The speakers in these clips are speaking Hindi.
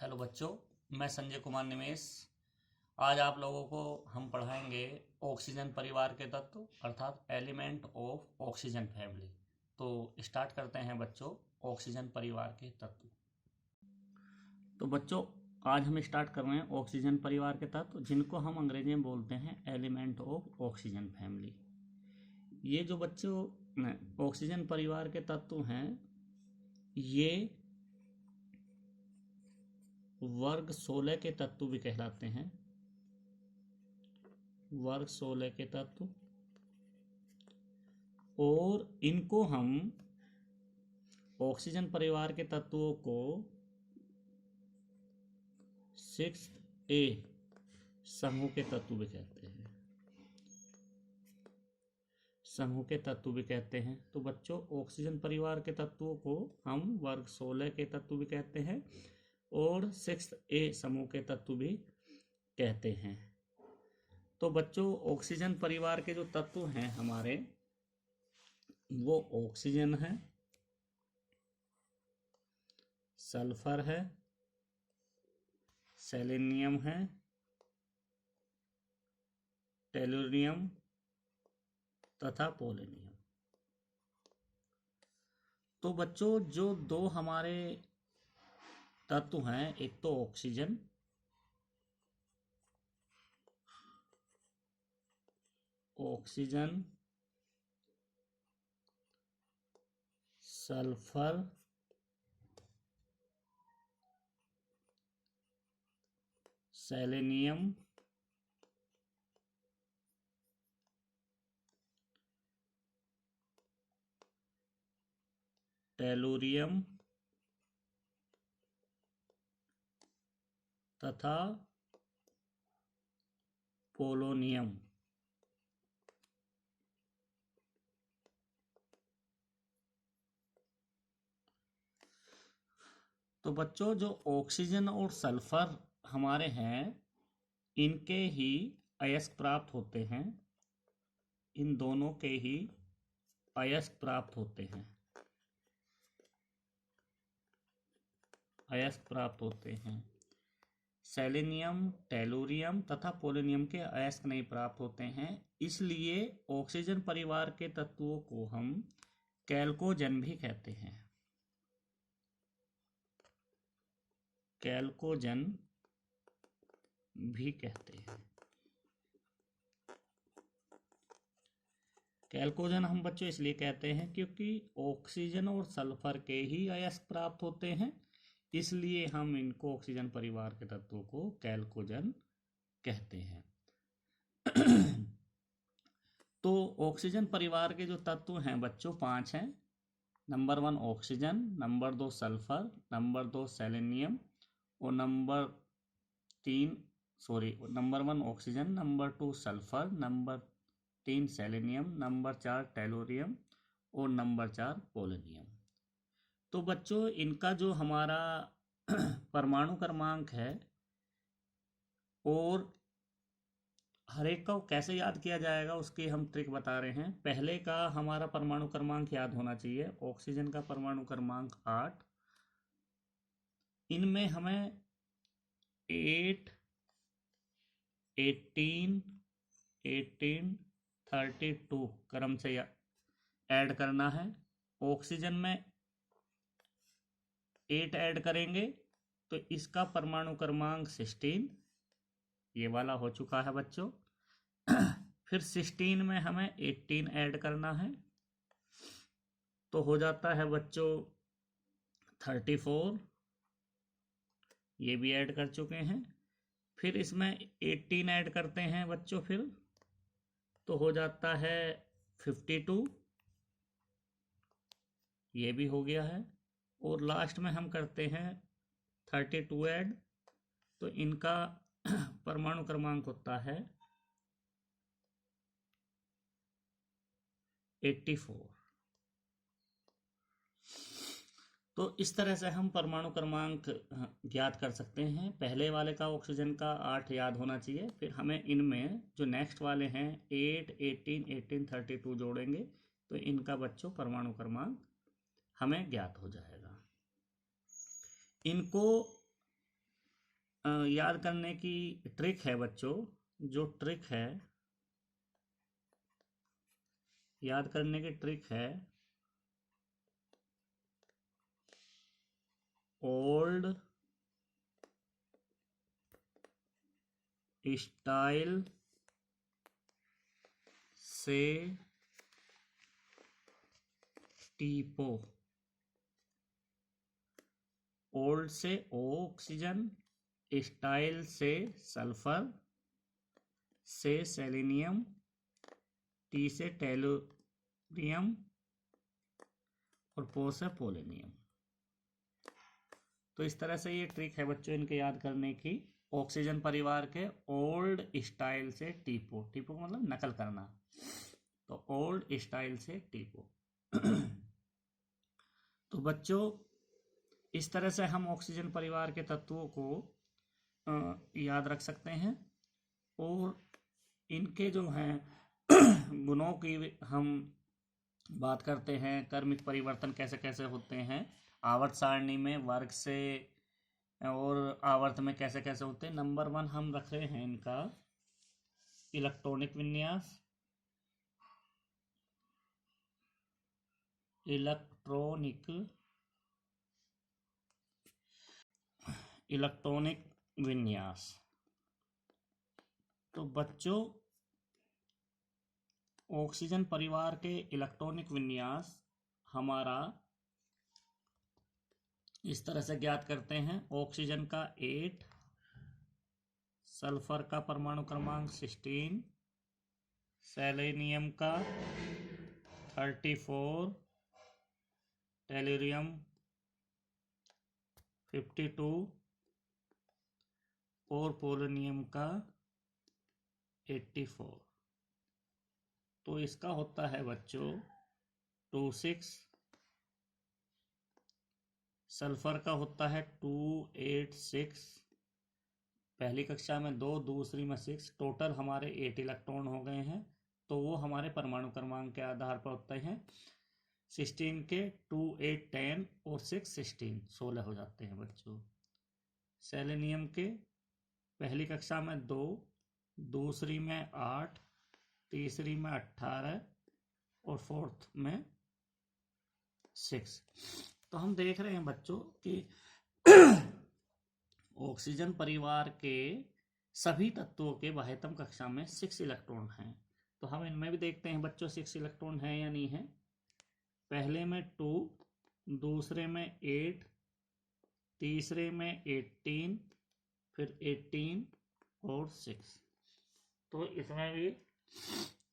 हेलो बच्चों, मैं संजय कुमार निमेश। आज आप लोगों को हम पढ़ाएंगे ऑक्सीजन परिवार के तत्व अर्थात एलिमेंट ऑफ ऑक्सीजन फैमिली। तो स्टार्ट करते हैं बच्चों, ऑक्सीजन परिवार के तत्व। तो बच्चों, आज हम स्टार्ट कर रहे हैं ऑक्सीजन परिवार के तत्व, जिनको हम अंग्रेजी में बोलते हैं एलिमेंट ऑफ ऑक्सीजन फैमिली। ये जो बच्चों ऑक्सीजन परिवार के तत्व हैं, ये वर्ग 16 के तत्व भी कहलाते हैं। वर्ग 16 के तत्व, और इनको हम ऑक्सीजन परिवार के तत्वों को 6A समूह के तत्व भी कहते हैं। समूह के तत्व भी कहते हैं। तो बच्चों, ऑक्सीजन परिवार के तत्वों को हम वर्ग 16 के तत्व भी कहते हैं और 6A समूह के तत्व भी कहते हैं। तो बच्चों, ऑक्सीजन परिवार के जो तत्व हैं हमारे, वो ऑक्सीजन है, सल्फर है, सेलेनियम है, टेलुरियम तथा पोलोनियम। तो बच्चों, जो दो हमारे तत्व हैं, एक तो ऑक्सीजन, सल्फर, सेलेनियम टेलुरियम तथा पोलोनियम। तो बच्चों, जो ऑक्सीजन और सल्फर हमारे हैं, इनके ही अयस्क प्राप्त होते हैं। इन दोनों के ही अयस्क प्राप्त होते हैं। अयस्क प्राप्त होते हैं। सेलेनियम, टेलुरियम तथा पोलोनियम के अयस्क नहीं प्राप्त होते हैं। इसलिए ऑक्सीजन परिवार के तत्वों को हम कैल्कोजन भी कहते हैं। कैल्कोजन भी कहते हैं। कैल्कोजन हम बच्चों इसलिए कहते हैं क्योंकि ऑक्सीजन और सल्फर के ही अयस्क प्राप्त होते हैं, इसलिए हम इनको ऑक्सीजन परिवार के तत्वों को कैल्कोजन कहते हैं। तो ऑक्सीजन परिवार के जो तत्व हैं बच्चों, 5 हैं। Number 1 oxygen, number 2 sulphur, number 2 selenium और number 1 oxygen, number 2 sulphur, number 3 selenium, number 4 tellurium और नंबर 4 पोलोनियम। तो बच्चों, इनका जो हमारा परमाणु क्रमांक है, और हर एक का कैसे याद किया जाएगा उसकी हम ट्रिक बता रहे हैं। पहले का हमारा परमाणु क्रमांक याद होना चाहिए। ऑक्सीजन का परमाणु क्रमांक 8। इनमें हमें 8, 18, 32 क्रम से ऐड करना है। ऑक्सीजन में 8 ऐड करेंगे तो इसका परमाणु क्रमांक 16, ये वाला हो चुका है बच्चों। फिर 16 में हमें 18 ऐड करना है तो हो जाता है बच्चों 34, ये भी ऐड कर चुके हैं। फिर इसमें 18 ऐड करते हैं बच्चों, फिर तो हो जाता है 52, ये भी हो गया है। और लास्ट में हम करते हैं 32 ऐड, तो इनका परमाणु क्रमांक होता है 84। तो इस तरह से हम परमाणु क्रमांक ज्ञात कर सकते हैं। पहले वाले का ऑक्सीजन का 8 याद होना चाहिए, फिर हमें इनमें जो नेक्स्ट वाले हैं 8, 18, 32 जोड़ेंगे तो इनका बच्चों परमाणु क्रमांक हमें ज्ञात हो जाएगा। इनको याद करने की ट्रिक है बच्चों, जो ट्रिक है, याद करने की ट्रिक है, ओल्ड स्टाइल से टीपो। ओल्ड से ऑक्सीजन, स्टाइल से सल्फर, से सेलेनियम, टी से टेलुरियम और पो से पोलोनियम। तो इस तरह से ये ट्रिक है बच्चों इनके याद करने की। ऑक्सीजन परिवार के ओल्ड स्टाइल से टीपो, टीपो मतलब नकल करना, तो ओल्ड स्टाइल से टीपो। तो बच्चों इस तरह से हम ऑक्सीजन परिवार के तत्वों को याद रख सकते हैं, और इनके जो हैं गुणों की हम बात करते हैं। क्रमिक परिवर्तन कैसे कैसे होते हैं आवर्त सारणी में, वर्ग से और आवर्त में कैसे कैसे होते हैं। नंबर 1 हम रख रहे हैं इनका इलेक्ट्रॉनिक विन्यास। इलेक्ट्रॉनिक विन्यास। तो बच्चों ऑक्सीजन परिवार के इलेक्ट्रॉनिक विन्यास हमारा इस तरह से ज्ञात करते हैं। ऑक्सीजन का 8, सल्फर का परमाणु क्रमांक 16, सेलेनियम का 34, टेलुरियम 52 और पोलोनियम का 84। तो इसका होता है बच्चों 26, सल्फर का होता है 286, पहली कक्षा में 2, दूसरी में 6, टोटल हमारे 8 इलेक्ट्रॉन हो गए हैं। तो वो हमारे परमाणु क्रमांक के आधार पर होते हैं। 16 के 2, 8, 10 और 6, 16 हो जाते हैं बच्चों। सेलेनियम के पहली कक्षा में 2, दूसरी में 8, तीसरी में 18 और फोर्थ में 6। तो हम देख रहे हैं बच्चों कि ऑक्सीजन परिवार के सभी तत्वों के बाह्यतम कक्षा में 6 इलेक्ट्रॉन हैं। तो हम इनमें भी देखते हैं बच्चों 6 इलेक्ट्रॉन हैं या नहीं है। पहले में 2, दूसरे में 8, तीसरे में 18, फिर 18 और 6। तो इसमें भी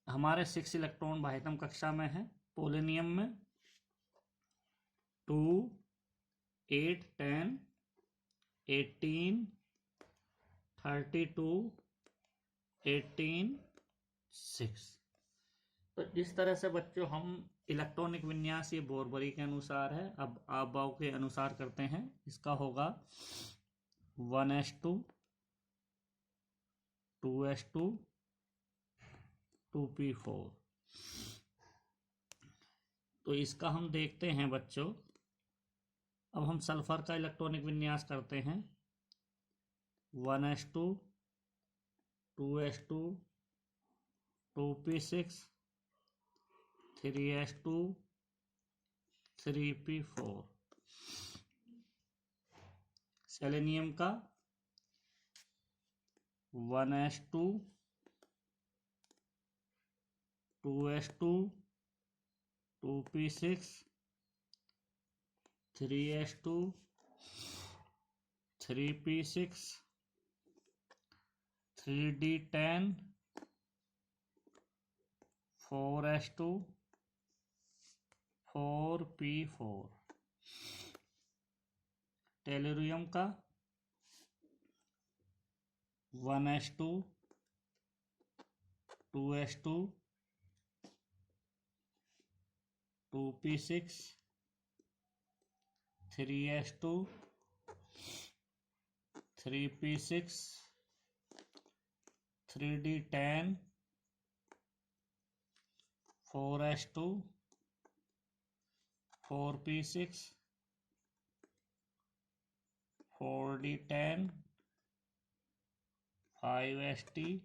हमारे 6 इलेक्ट्रॉन बाह्यतम कक्षा में है। पोलोनियम में 2, 8, 10, 18, 32, 18, 6। तो इस तरह से बच्चों हम इलेक्ट्रॉनिक विन्यास ये बोरबरी के अनुसार है। अब आप बाव के अनुसार करते हैं। इसका होगा 1s2, 2s2, 2p4। तो इसका हम देखते हैं बच्चों। अब हम सल्फर का इलेक्ट्रॉनिक विन्यास करते हैं। 1s2, 2s2, 2p6, 3s2, 3p4। Selenium का 1s2, 2s2, 2p6, 3s2, 3p6, 3d10, 4s2, 4p4। Tellurium का 1s2, 2s2, 2p6, 3s2, 3p6, 3d10, 4s2, 4p6, 4d10, 5s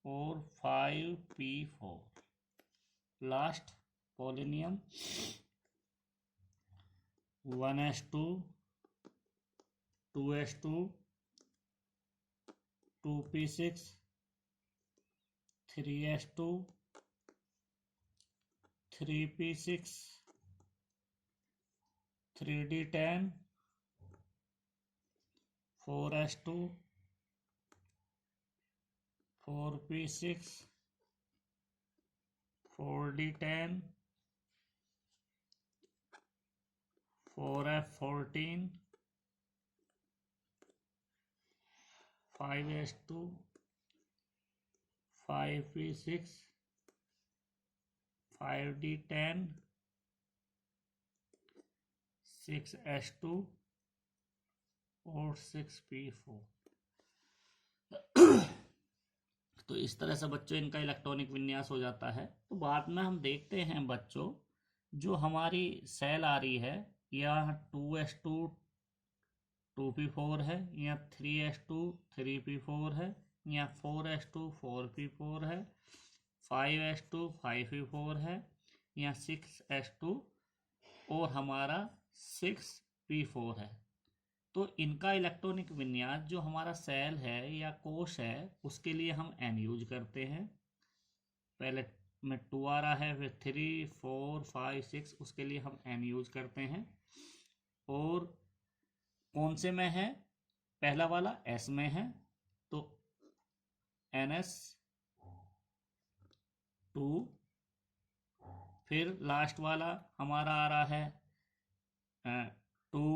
और 5p4। Last polonium 1s2 2s2 2p6 3s2 3p6 3d10 4s2 4p6 4d10 4f14 5s2 5p6 5d10 6s2 और 6p4। तो इस तरह से बच्चों इनका इलेक्ट्रॉनिक विन्यास हो जाता है। तो बाद में हम देखते हैं बच्चों, जो हमारी सेल आ रही है या 2s2 2p4 है, या 3s2 3p4 है, या 4s2 4p4 है, 5s2 5p4 है, या 6s2 और हमारा 6p4 है। तो इनका इलेक्ट्रॉनिक विन्यास जो हमारा सेल है या कोश है उसके लिए हम n यूज करते हैं। पहले में 2 आ रहा है, फिर 3 4 5 6, उसके लिए हम n यूज करते हैं। और कौन से में है? पहला वाला s में है तो ns2, फिर लास्ट वाला हमारा आ रहा है 2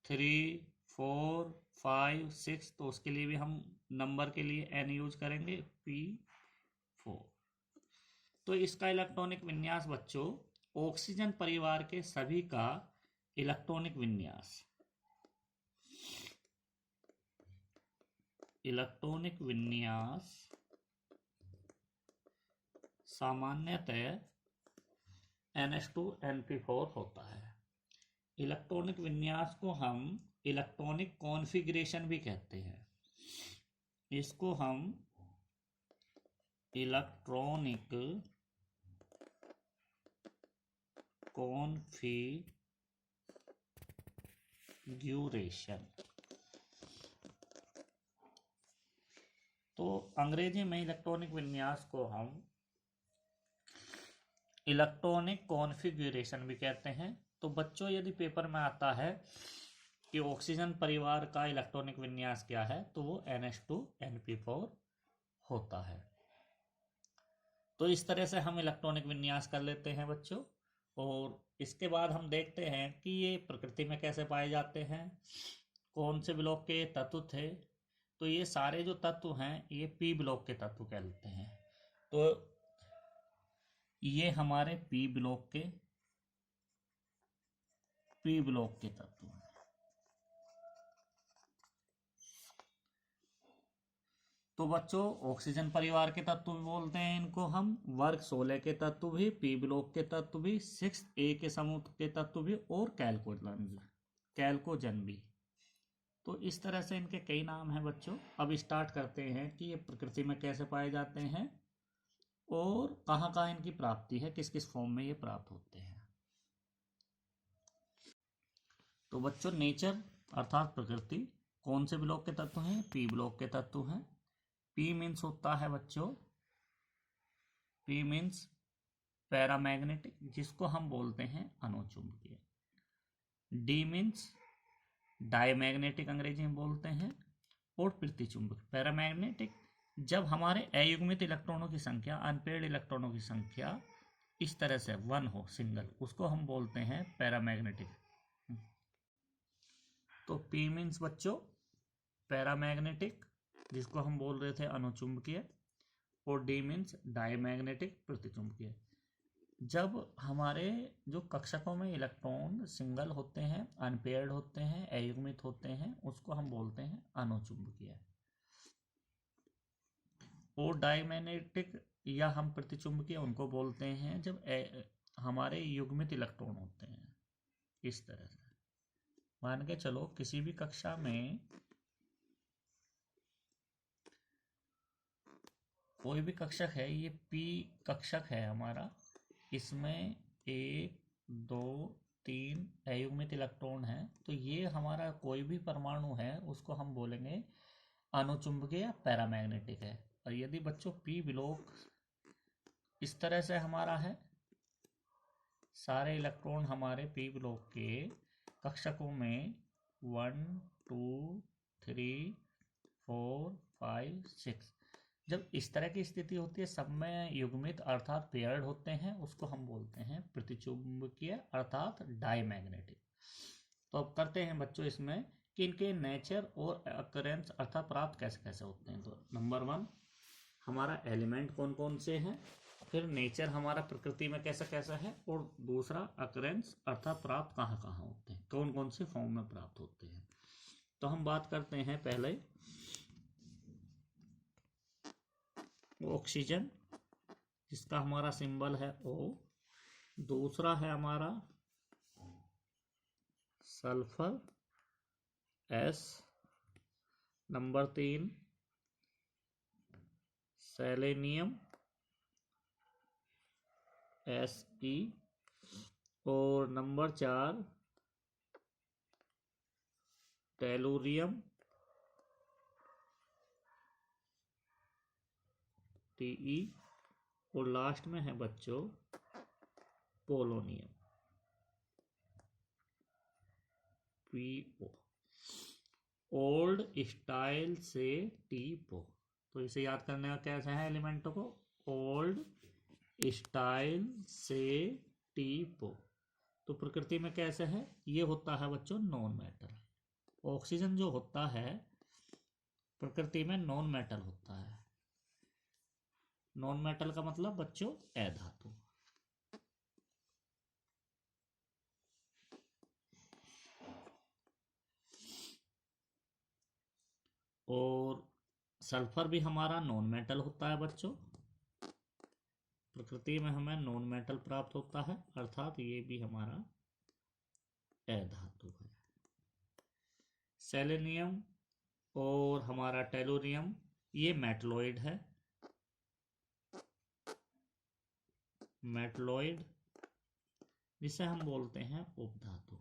3 4 5 6, तो उसके लिए भी हम नंबर के लिए n यूज करेंगे p4। तो इसका इलेक्ट्रॉनिक विन्यास बच्चों ऑक्सीजन परिवार के सभी का इलेक्ट्रॉनिक विन्यास सामान्यतः NH2NP4 होता है। इलेक्ट्रॉनिक विन्यास को हम इलेक्ट्रॉनिक कॉन्फ़िगरेशन भी कहते हैं। इसको हम इलेक्ट्रॉनिक कॉन्फ़िगरेशन, तो अंग्रेजी में इलेक्ट्रॉनिक विन्यास को हम इलेक्ट्रॉनिक कॉन्फ़िगरेशन भी कहते हैं। तो बच्चों यदि पेपर में आता है कि ऑक्सीजन परिवार का इलेक्ट्रॉनिक विन्यास क्या है, तो वो NH2NP4 होता है। तो इस तरह से हम इलेक्ट्रॉनिक विन्यास कर लेते हैं बच्चों। और इसके बाद हम देखते हैं कि ये प्रकृति में कैसे पाए जाते हैं, कौन से ब्लॉक के तत्व थे। तो ये सारे जो तत्व हैं ये पी ब्लॉक के तत्व कहलाते हैं। तो ये हमारे पी ब्लॉक के तत्व हैं। तो बच्चों ऑक्सीजन परिवार के तत्व भी बोलते हैं इनको हम, वर्ग 16 के तत्व भी, पी ब्लॉक के तत्व भी, 6A के समूह के तत्व भी, और कैल्कोजन भी। तो इस तरह से इनके कई नाम हैं बच्चों। अब स्टार्ट करते हैं कि ये प्रकृति में कैसे पाए जाते हैं और कहाँ कहाँ इनकी प्राप्ति है, किस किस फॉर्म में ये प्राप्त होते हैं। तो बच्चों नेचर अर्थात प्रकृति कौन से ब्लॉक के तत्व हैं? पी ब्लॉक के तत्व हैं। पी मीन्स होता है बच्चों, पी मीन्स पैरामैग्नेटिक, जिसको हम बोलते हैं अनुचुंबकीय। डी मीन्स डायमैग्नेटिक अंग्रेजी में बोलते हैं, और प्रतिचुंबक। पैरामैग्नेटिक जब हमारे अयुग्मित इलेक्ट्रॉनों की संख्या, अनपेयर्ड इलेक्ट्रॉनों की संख्या इस तरह से 1 हो, सिंगल, उसको हम बोलते हैं पैरामैग्नेटिक। तो पी मीन्स बच्चों पैरामैग्नेटिक, जिसको हम बोल रहे थे अनुचुंबकीय, और डी मीन्स डायमैग्नेटिक, प्रतिचुंबकीय। जब हमारे जो कक्षकों में इलेक्ट्रॉन सिंगल होते हैं, अनपेयर्ड होते हैं, अयुग्मित होते हैं, उसको हम बोलते हैं अनुचुंबकीय। और डायमैग्नेटिक या हम प्रतिचुंबकीय उनको बोलते हैं जब हमारे युग्मित इलेक्ट्रॉन होते हैं। इस तरह से मान के चलो किसी भी कक्षा में कोई भी कक्षक है, ये पी कक्षक है हमारा, इसमें 1 2 3 अयुग्मित इलेक्ट्रॉन है, तो ये हमारा कोई भी परमाणु है उसको हम बोलेंगे अनुचुंबकीय या पैरामैग्नेटिक है। और यदि बच्चों पी ब्लॉक इस तरह से हमारा है, सारे इलेक्ट्रॉन हमारे पी ब्लॉक के कक्षकों में 1 2 3 4 5 6, जब इस तरह की स्थिति होती है, सब में युग्मित अर्थात पेयर्ड होते हैं, उसको हम बोलते हैं प्रतिचुंबकीय अर्थात डाईमैग्नेटिक। तो अब करते हैं बच्चों इसमें कि इनके नेचर और अकरेंस अर्थात प्राप्त कैसे कैसे होते हैं। तो नंबर 1 हमारा एलिमेंट कौन कौन से हैं, फिर नेचर हमारा प्रकृति में कैसा कैसा है, और दूसरा अकरेंस अर्थात प्राप्त कहाँ कहाँ होते हैं, कौन कौन से फॉर्म में प्राप्त होते हैं। तो हम बात करते हैं पहले ऑक्सीजन, जिसका हमारा सिंबल है O, दूसरा है हमारा sulphur S, number 3 selenium Se, और नंबर 4 टेलुरियम Te, और लास्ट में है बच्चों पोलोनियम Po। ओल्ड स्टाइल से टीपो, तो इसे याद करने का कैसे है एलिमेंटों को, ओल्ड स्टाइल से टीपो। तो प्रकृति में कैसे है, ये होता है बच्चों नॉन मेटल। ऑक्सीजन जो होता है प्रकृति में नॉन मेटल होता है। नॉन मेटल का मतलब बच्चों अधातु। और सल्फर भी हमारा नॉन मेटल होता है बच्चों, प्रकृति में हमें नॉन मेटल प्राप्त होता है, अर्थात ये भी हमारा अधातु है। सेलेनियम और हमारा टेलुरियम ये मेटलॉइड है, मेटलॉइड जिसे हम बोलते हैं उपधातु।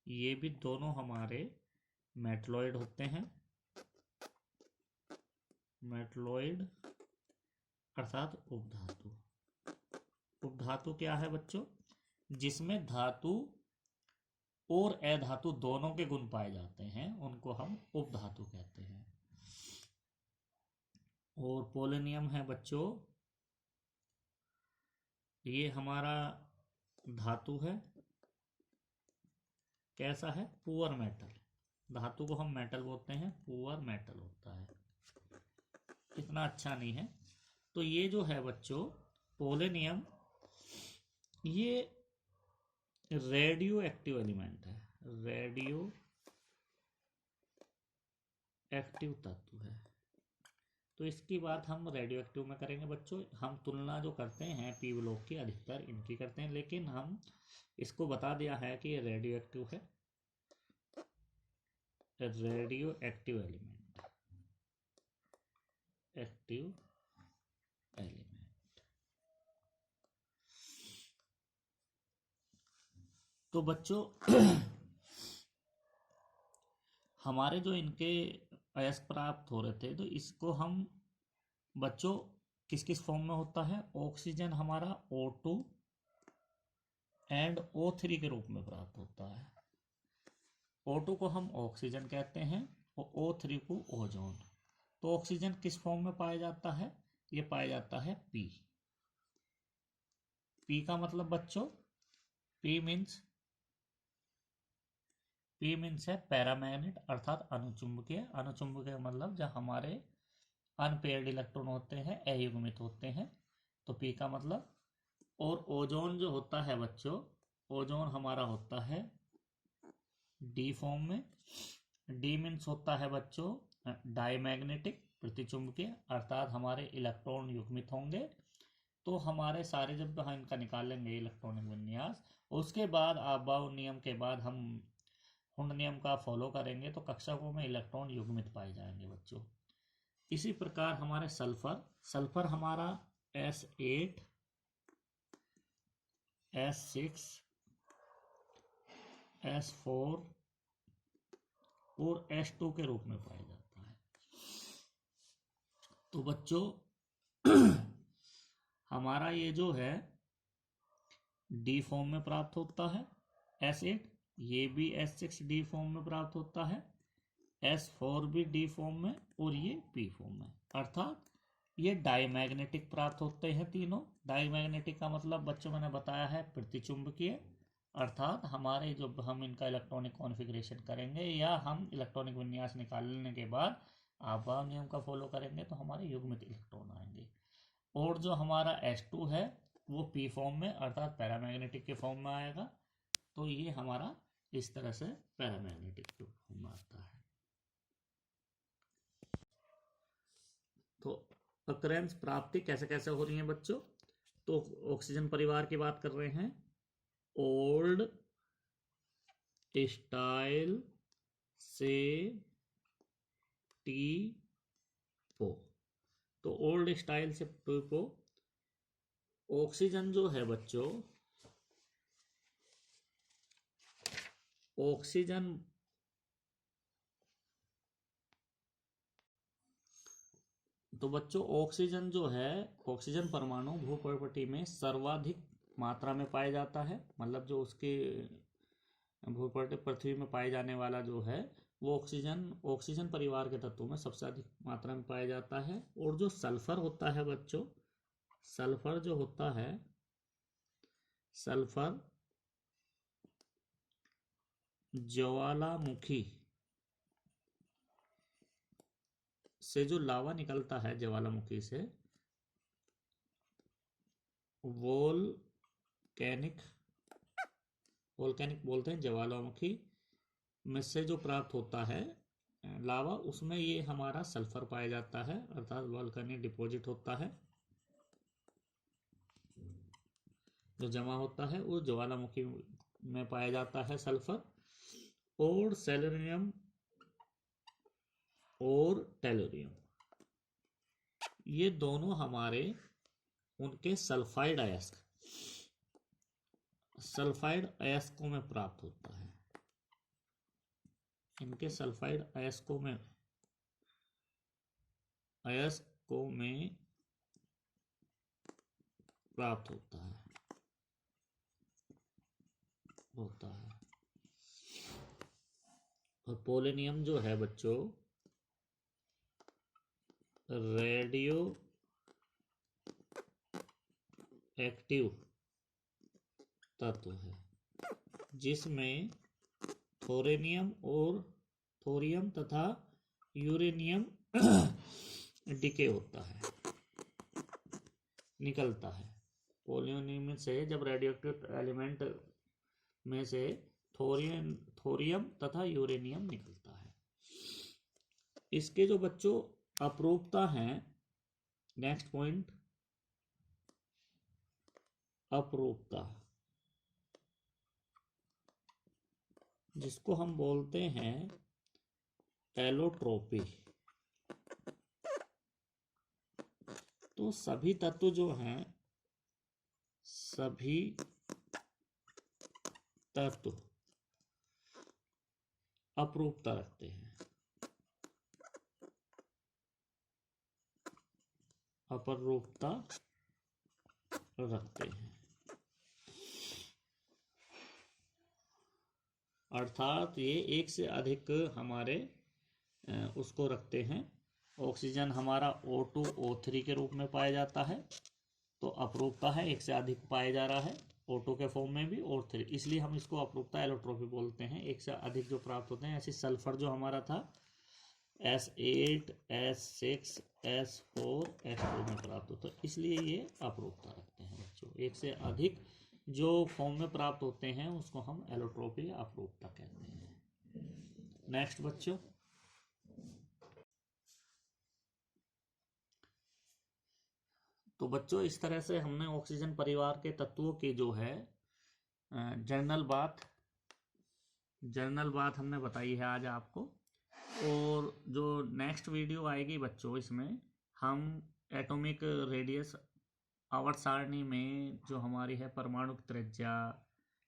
ये भी दोनों हमारे मेटलॉइड होते हैं, मेटलॉइड अर्थात उपधातु। उपधातु क्या है बच्चों, जिसमें धातु और अधातु दोनों के गुण पाए जाते हैं, उनको हम उपधातु कहते हैं। और पोलोनियम है बच्चों, ये हमारा धातु है, कैसा है, पुअर मेटल। धातु को हम मेटल बोलते हैं, पुअर मेटल होता है, इतना अच्छा नहीं है। तो ये जो है बच्चों पोलोनियम, ये रेडियो एक्टिव एलिमेंट है, रेडियो एक्टिव तत्व है। तो इसकी बात हम रेडियो एक्टिव में करेंगे बच्चों। हम तुलना जो करते हैं पी ब्लॉक की अधिकतर इनकी करते हैं, लेकिन हम इसको बता दिया है कि ये रेडियो एक्टिव है, radio active element, active element. तो बच्चों हमारे जो इनके अयस्क प्राप्त हो रहे थे, तो इसको हम बच्चों किस किस फॉर्म में होता है, ऑक्सीजन हमारा O2 एंड O3 के रूप में प्राप्त होता है। O2 को हम ऑक्सीजन कहते हैं और O3 को ओजोन। तो ऑक्सीजन किस फॉर्म में पाया जाता है, ये पाया जाता है P। P का मतलब बच्चों, P मीन्स है पैरामैग्नेट अर्थात अनुचुंबकीय। अनुचुंबकीय मतलब जब हमारे अनपेयर्ड इलेक्ट्रॉन होते हैं, अयुग्मित होते हैं, तो P का मतलब। और ओजोन जो होता है बच्चों, ओजोन हमारा होता है डी फॉर्म में। डी मीन्स होता है बच्चों डाईमैग्नेटिक प्रतिचुंबकीय, अर्थात हमारे इलेक्ट्रॉन युग्मित होंगे। तो हमारे सारे जब हम इनका निकालेंगे इलेक्ट्रॉनिक विन्यास, उसके बाद अबाव नियम के बाद हम हुंड नियम का फॉलो करेंगे, तो कक्षकों में इलेक्ट्रॉन युग्मित पाए जाएंगे बच्चों। इसी प्रकार हमारे सल्फर हमारा S8 S6 S4 और S2 के रूप में पाया जाता है। तो बच्चों हमारा ये जो है डी फॉर्म में प्राप्त होता है S8, ये भी S6 डी फॉर्म में प्राप्त होता है, S4 भी डी फॉर्म में और ये पी फॉर्म में, अर्थात ये डाईमैग्नेटिक प्राप्त होते हैं तीनों। डाईमैग्नेटिक का मतलब बच्चों मैंने बताया है प्रतिचुंबकीय, अर्थात हमारे जो हम इनका इलेक्ट्रॉनिक कॉन्फ़िगरेशन करेंगे या हम इलेक्ट्रॉनिक विन्यास निकालने के बाद आबा नियम का फॉलो करेंगे तो हमारे युग्मित इलेक्ट्रॉन आएंगे। और जो हमारा S2 है वो पी फॉर्म में अर्थात पैरामैग्नेटिक के फॉर्म में आएगा। तो ये हमारा इस तरह से पैरामैग्नेटिक के फॉर्म में आता है। तो अकरेंस प्राप्ति कैसे कैसे हो रही है बच्चों? तो ऑक्सीजन परिवार की बात कर रहे हैं, ओल्ड स्टाइल से टी पो। तो ओल्ड स्टाइल से टी पो ऑक्सीजन जो है बच्चों, ऑक्सीजन तो बच्चों ऑक्सीजन जो है, ऑक्सीजन परमाणु भूपर्वती में सर्वाधिक मात्रा में पाया जाता है। मतलब जो उसके भूपर्वती पृथ्वी में पाए जाने वाला जो है वो ऑक्सीजन परिवार के तत्वों में सबसे अधिक मात्रा में पाया जाता है। और जो सल्फर होता है बच्चों, सल्फर जो होता है, सल्फर ज्वालामुखी से जो लावा निकलता है, ज्वालामुखी से वोल्केनिक बोलते हैं, ज्वालामुखी में से जो प्राप्त होता है लावा, उसमें ये हमारा सल्फर पाया जाता है, अर्थात वोल्केनिक डिपॉजिट होता है जो जमा होता है, वो ज्वालामुखी में पाया जाता है सल्फर। और सेलेनियम और टेलोरियम, ये दोनों हमारे उनके सल्फाइड अयस्कों में प्राप्त होता है। इनके सल्फाइड अयस्कों में प्राप्त होता है। और पोलेनियम जो है बच्चों रेडियो एक्टिव तत्व है, जिसमें थोरियम तथा यूरेनियम डिके होता है, निकलता है। पोलेनियम से जब रेडियोएक्टिव एलिमेंट में से थोरियम तथा यूरेनियम निकलता है। इसके जो बच्चों अपरूपता हैं, नेक्स्ट पॉइंट अपरूपता, जिसको हम बोलते हैं एलोट्रोपी। तो सभी तत्व जो हैं, सभी तत्व अपरूपता रखते हैं, अपरूपता रखते हैं, अर्थात ये एक से अधिक हमारे उसको रखते हैं। ऑक्सीजन हमारा O2 O3 के रूप में पाया जाता है, तो अपरूपता है, एक से अधिक पाया जा रहा है O2 के फॉर्म में भी O3, इसलिए हम इसको अपरूपता एलोट्रोपी बोलते हैं, एक से अधिक जो प्राप्त होते हैं। ऐसे सल्फर जो हमारा था S8 S6 S4 S2 में प्राप्त होता है, इसलिए ये अपरूपता रखते हैं बच्चों। एक से अधिक जो फॉर्म में प्राप्त होते हैं उसको हम एलोट्रोपी या अपरूपता कहते हैं। नेक्स्ट बच्चों, तो बच्चों इस तरह से हमने ऑक्सीजन परिवार के तत्वों की जो है जनरल बात हमने बताई है आज आपको। और जो नेक्स्ट वीडियो आएगी बच्चों, इसमें हम एटॉमिक रेडियस आवर्त सारणी में जो हमारी है परमाणु त्रिज्या,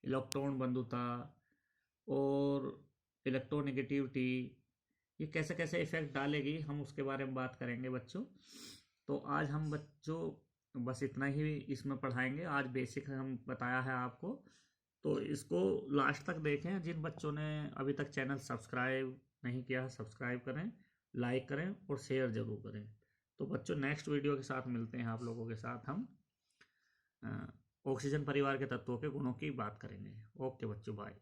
इलेक्ट्रॉन बंधुता और इलेक्ट्रोनेगेटिविटी, ये कैसे कैसे इफेक्ट डालेगी हम उसके बारे में बात करेंगे बच्चों। तो आज हम बच्चों बस इतना ही इसमें पढ़ाएंगे। आज बेसिक हम बताया है आपको, तो इसको लास्ट तक देखें। जिन बच्चों ने अभी तक चैनल सब्सक्राइब नहीं किया, सब्सक्राइब करें, लाइक करें और शेयर ज़रूर करें। तो बच्चों नेक्स्ट वीडियो के साथ मिलते हैं आप लोगों के साथ। हम ऑक्सीजन परिवार के तत्वों के गुणों की बात करेंगे। ओके बच्चों, बाय।